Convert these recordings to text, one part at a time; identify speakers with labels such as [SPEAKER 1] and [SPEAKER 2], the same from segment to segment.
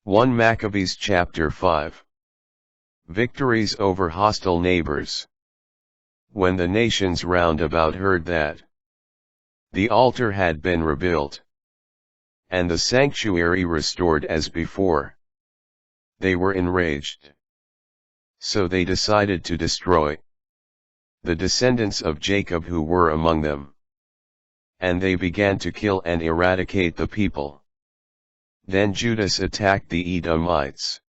[SPEAKER 1] 1 Maccabees chapter 5. Victories over hostile neighbors. When the nations round about heard that the altar had been rebuilt, and the sanctuary restored as before, they were enraged. So they decided to destroy the descendants of Jacob who were among them. And they began to kill and eradicate the people. Then Judas attacked the Edomites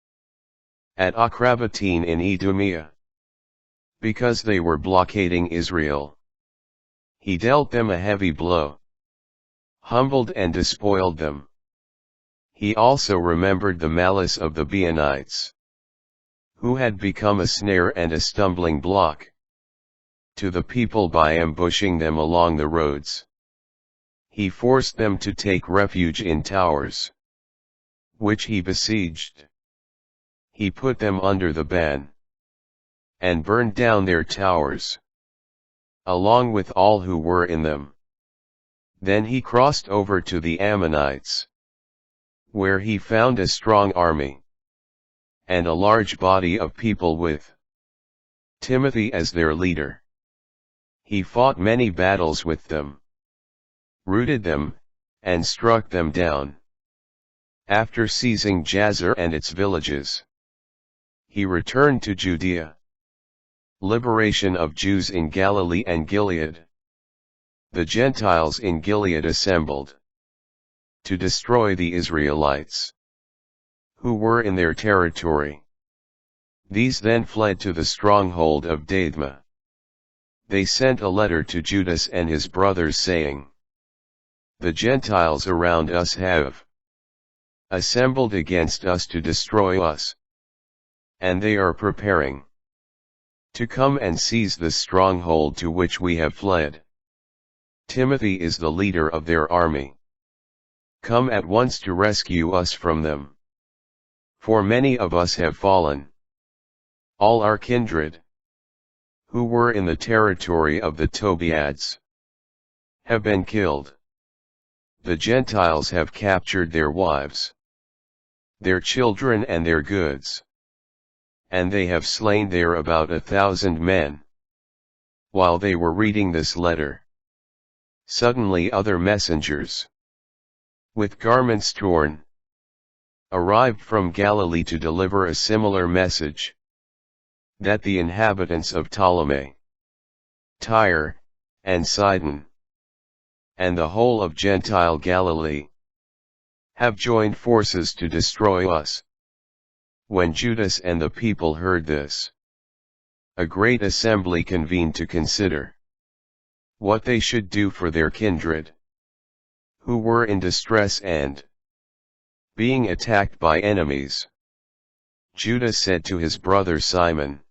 [SPEAKER 1] at Akrabatine in Idumea, because they were blockading Israel. He dealt them a heavy blow, humbled and despoiled them. He also remembered the malice of the Beonites, who had become a snare and a stumbling block to the people by ambushing them along the roads. He forced them to take refuge in towers, which he besieged. He put them under the ban, and burned down their towers, along with all who were in them. Then he crossed over to the Ammonites, where he found a strong army, and a large body of people with Timothy as their leader. He fought many battles with them, routed them, and struck them down. After seizing Jazer and its villages, he returned to Judea. Liberation of Jews in Galilee and Gilead. The Gentiles in Gilead assembled to destroy the Israelites who were in their territory. These then fled to the stronghold of Dadma. They sent a letter to Judas and his brothers saying, "The Gentiles around us have assembled against us to destroy us, and they are preparing to come and seize the stronghold to which we have fled. Timothy is the leader of their army. Come at once to rescue us from them. For many of us have fallen. All our kindred, who were in the territory of the Tobiads, have been killed. The Gentiles have captured their wives, their children and their goods, and they have slain there about 1,000 men." While they were reading this letter, suddenly other messengers, with garments torn, arrived from Galilee to deliver a similar message, that the inhabitants of Ptolemy, Tyre, and Sidon, and the whole of Gentile Galilee, have joined forces to destroy us. When Judas and the people heard this, a great assembly convened to consider what they should do for their kindred, who were in distress and being attacked by enemies. Judas said to his brother Simon,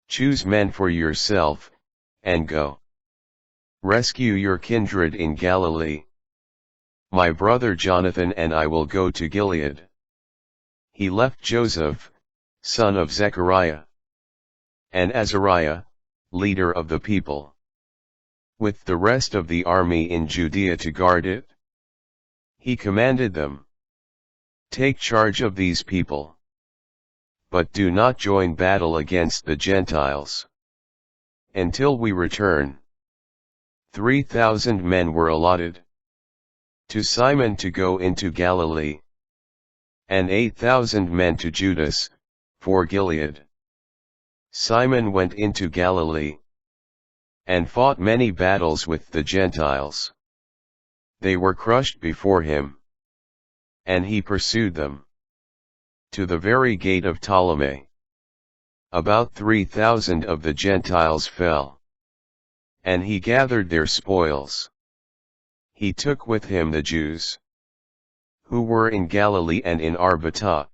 [SPEAKER 1] "Choose men for yourself, and go. Rescue your kindred in Galilee. My brother Jonathan and I will go to Gilead." He left Joseph, son of Zechariah, and Azariah, leader of the people, with the rest of the army in Judea to guard it. He commanded them, "Take charge of these people, but do not join battle against the Gentiles until we return." 3,000 men were allotted to Simon to go into Galilee, and 8,000 men to Judas, for Gilead. Simon went into Galilee, and fought many battles with the Gentiles. They were crushed before him, and he pursued them to the very gate of Ptolemy. About 3,000 of the Gentiles fell, and he gathered their spoils. He took with him the Jews who were in Galilee and in Arbatah,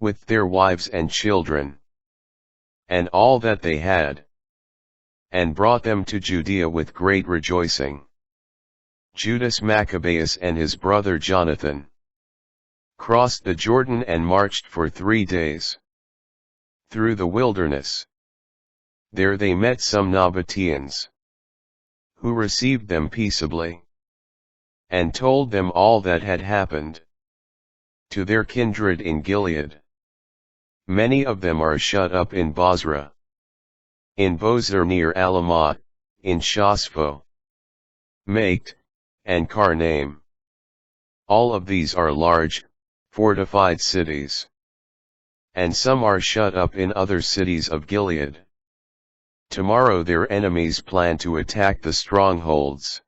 [SPEAKER 1] with their wives and children, and all that they had, and brought them to Judea with great rejoicing. Judas Maccabeus and his brother Jonathan crossed the Jordan and marched for 3 days through the wilderness. There they met some Nabateans, who received them peaceably, and told them all that had happened to their kindred in Gilead. Many of them are shut up in Bozrah, in Bozer near Alamah, in Shospho, Maked, and Karnaim. All of these are large, fortified cities. And some are shut up in other cities of Gilead. Tomorrow their enemies plan to attack the strongholds,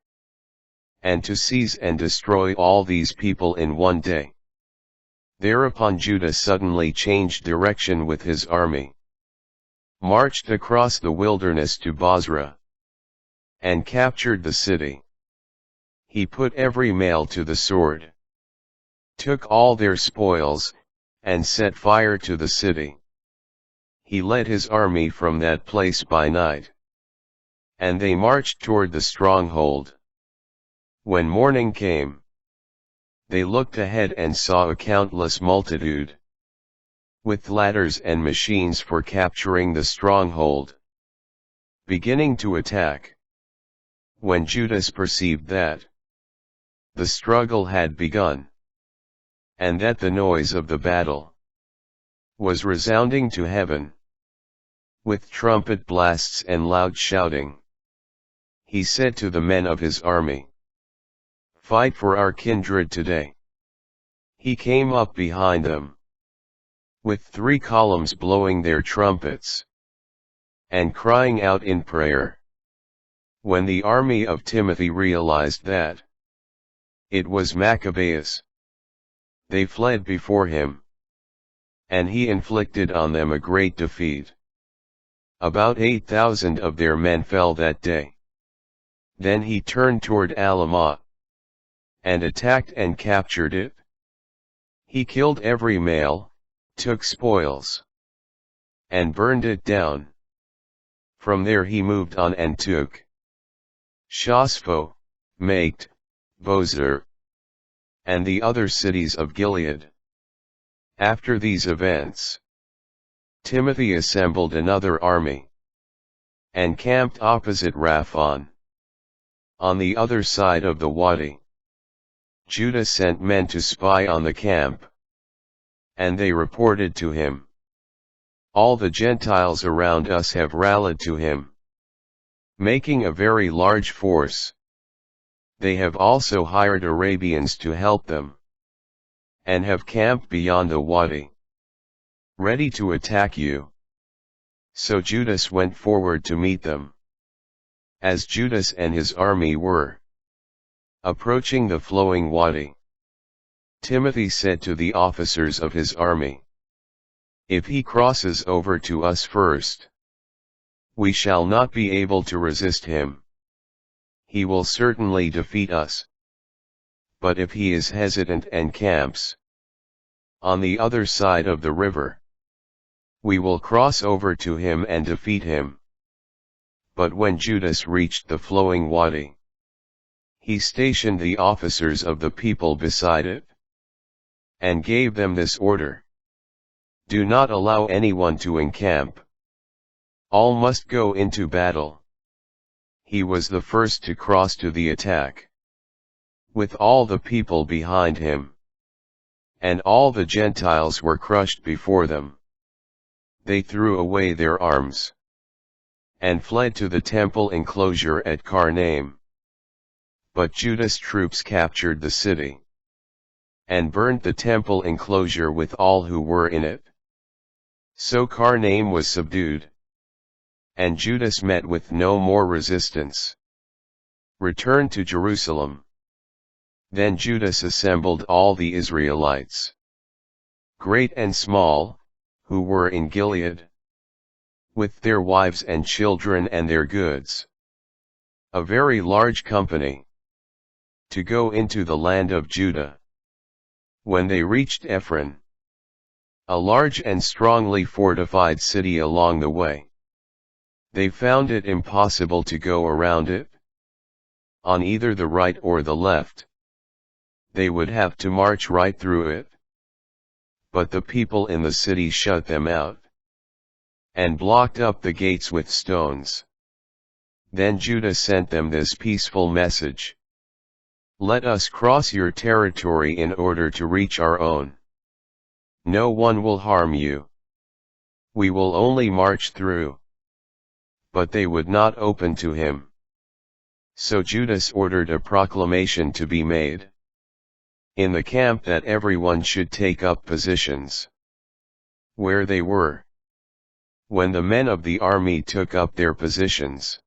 [SPEAKER 1] and to seize and destroy all these people in one day. Thereupon Judah suddenly changed direction with his army, marched across the wilderness to Bozrah, and captured the city. He put every male to the sword, took all their spoils, and set fire to the city. He led his army from that place by night, and they marched toward the stronghold. When morning came, they looked ahead and saw a countless multitude, with ladders and machines for capturing the stronghold, beginning to attack. When Judas perceived that the struggle had begun, and that the noise of the battle was resounding to heaven, with trumpet blasts and loud shouting, he said to the men of his army, "Fight for our kindred today." He came up behind them, with 3 columns blowing their trumpets, and crying out in prayer. When the army of Timothy realized that it was Maccabees, they fled before him, and he inflicted on them a great defeat. About 8,000 of their men fell that day. Then he turned toward Alamah, and attacked and captured it. He killed every male, took spoils, and burned it down. From there he moved on and took Shospho, Maked, Bozer, and the other cities of Gilead. After these events, Timothy assembled another army, and camped opposite Raphon, on the other side of the Wadi. Judah sent men to spy on the camp, and they reported to him, "All the Gentiles around us have rallied to him, making a very large force. They have also hired Arabians to help them, and have camped beyond the Wadi, ready to attack you." So Judas went forward to meet them. As Judas and his army were approaching the flowing Wadi, Timothy said to the officers of his army, "If he crosses over to us first, we shall not be able to resist him. He will certainly defeat us. But if he is hesitant and camps on the other side of the river, we will cross over to him and defeat him." But when Judas reached the flowing Wadi, he stationed the officers of the people beside it, and gave them this order: "Do not allow anyone to encamp. All must go into battle." He was the first to cross to the attack, with all the people behind him, and all the Gentiles were crushed before them. They threw away their arms, and fled to the temple enclosure at Karnaim. But Judah's troops captured the city, and burned the temple enclosure with all who were in it. So Karnaim was subdued, and Judas met with no more resistance, returned to Jerusalem. Then Judas assembled all the Israelites, great and small, who were in Gilead, with their wives and children and their goods, a very large company, to go into the land of Judah. When they reached Ephron, a large and strongly fortified city along the way, they found it impossible to go around it, on either the right or the left. They would have to march right through it. But the people in the city shut them out, and blocked up the gates with stones. Then Judah sent them this peaceful message: "Let us cross your territory in order to reach our own." No one will harm you. We will only march through. But they would not open to him. So Judas ordered a proclamation to be made in the camp that everyone should take up positions where they were. When the men of the army took up their positions,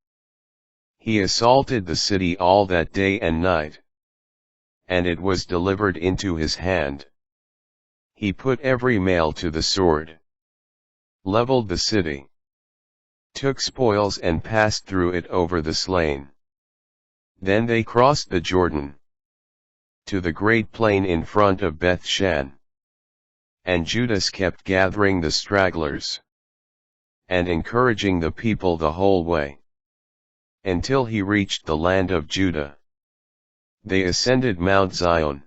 [SPEAKER 1] he assaulted the city all that day and night, and it was delivered into his hand. He put every male to the sword, leveled the city, took spoils and passed through it over the slain. Then they crossed the Jordan to the great plain in front of Beth-shan. And Judas kept gathering the stragglers and encouraging the people the whole way, until he reached the land of Judah. They ascended Mount Zion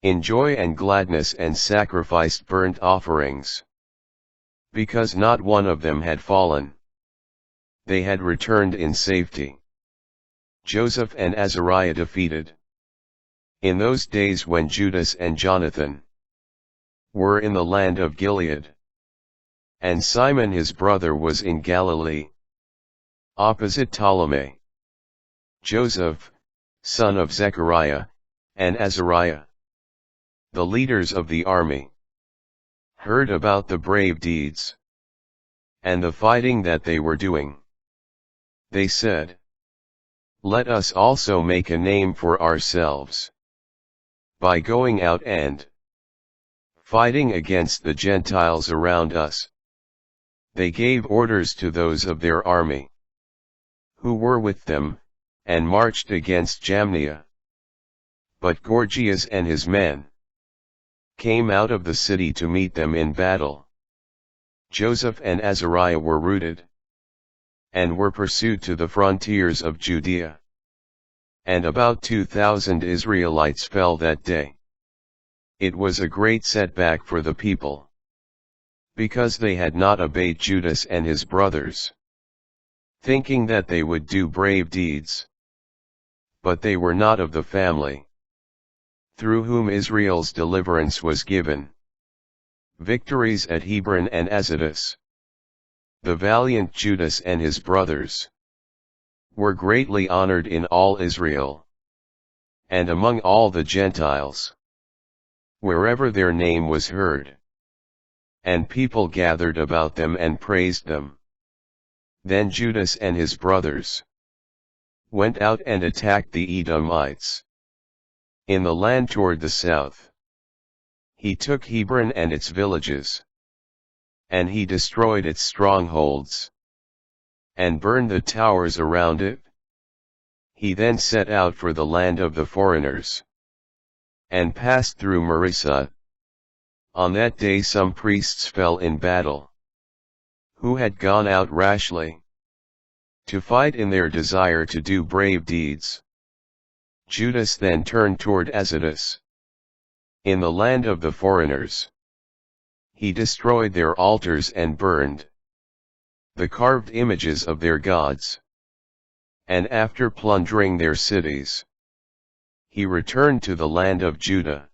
[SPEAKER 1] in joy and gladness and sacrificed burnt offerings, because not one of them had fallen. They had returned in safety. Joseph and Azariah defeated. In those days when Judas and Jonathan were in the land of Gilead, and Simon his brother was in Galilee, opposite Ptolemy, Joseph, son of Zechariah, and Azariah, the leaders of the army, heard about the brave deeds and the fighting that they were doing. They said, "Let us also make a name for ourselves by going out and fighting against the Gentiles around us." They gave orders to those of their army who were with them, and marched against Jamnia. But Gorgias and his men came out of the city to meet them in battle. Joseph and Azariah were routed, and were pursued to the frontiers of Judea. And about 2,000 Israelites fell that day. It was a great setback for the people, because they had not obeyed Judas and his brothers, thinking that they would do brave deeds. But they were not of the family through whom Israel's deliverance was given. Victories at Hebron and Azotus. The valiant Judas and his brothers were greatly honored in all Israel, and among all the Gentiles, wherever their name was heard. And people gathered about them and praised them. Then Judas and his brothers went out and attacked the Edomites in the land toward the south. He took Hebron and its villages, and he destroyed its strongholds, and burned the towers around it. He then set out for the land of the foreigners, and passed through Marissa. On that day some priests fell in battle, who had gone out rashly to fight in their desire to do brave deeds. Judas then turned toward Azotus, in the land of the foreigners. He destroyed their altars and burned the carved images of their gods. And after plundering their cities, he returned to the land of Judah.